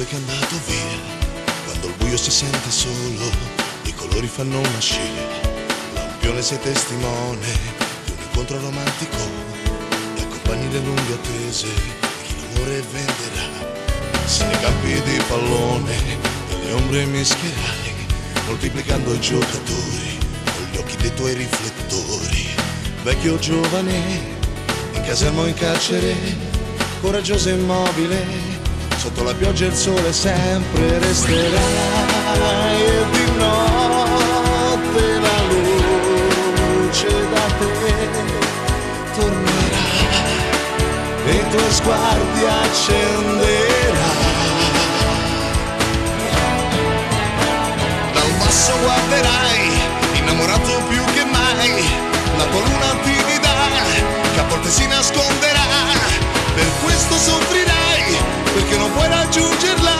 che è andato via, quando il buio si sente solo, i colori fanno una scia. Lampione sei testimone di un incontro romantico, e accompagni le lunghe attese di chi l'amore venderà. Se nei campi di pallone nelle ombre mischierai, moltiplicando i giocatori con gli occhi dei tuoi riflettori. Vecchio o giovane, in caserma o in carcere, coraggioso e immobile, sotto la pioggia e il sole sempre resterai. E di notte la luce da te tornerà e i tuoi sguardi accenderà. Dal basso guarderai, innamorato più che mai, la tua luna timida che a volte si nasconderà. Per questo soffrirai, perché non puoi raggiungerla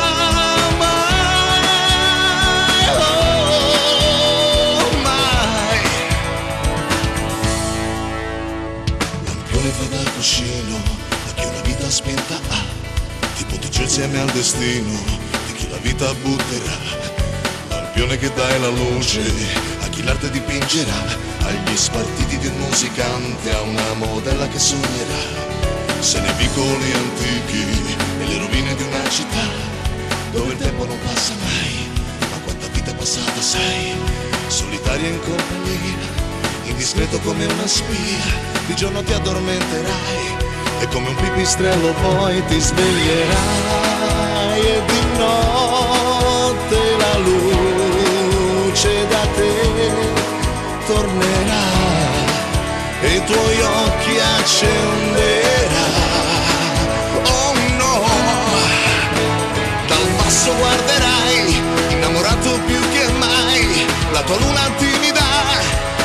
mai, oh, mai. Lampione fa da cuscino a chi una vita spenta ha, ti protegge insieme al destino di chi la vita butterà. Lampione che dai la luce a chi l'arte dipingerà, agli spartiti di un musicante, a una modella che sognerà. Se nei vicoli antichi e le rovine di una città, dove il tempo non passa mai, ma quanta vita è passata sai. Solitaria in compagnia, indiscreto come una spia, di giorno ti addormenterai e come un pipistrello poi ti sveglierai. E di notte la luce da te tornerà e i tuoi occhi accenderà. Oh no, dal basso guarderai, innamorato più che mai, la tua luna timida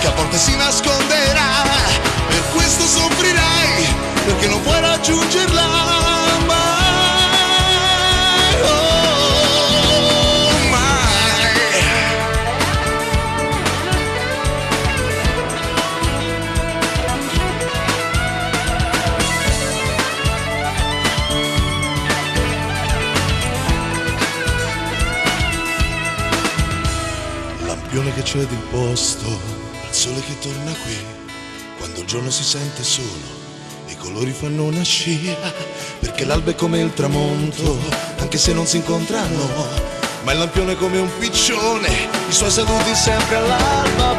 che a volte si nasconderà. Per questo soffrirai, perché non puoi raggiungerla mai, oh, mai. Lampione che cede il posto al sole che torna qui, quando il giorno si sente solo, i colori fanno una scia, perché l'alba è come il tramonto, anche se non si incontrano, ma il lampione è come un piccione, i suoi saluti sempre all'alba.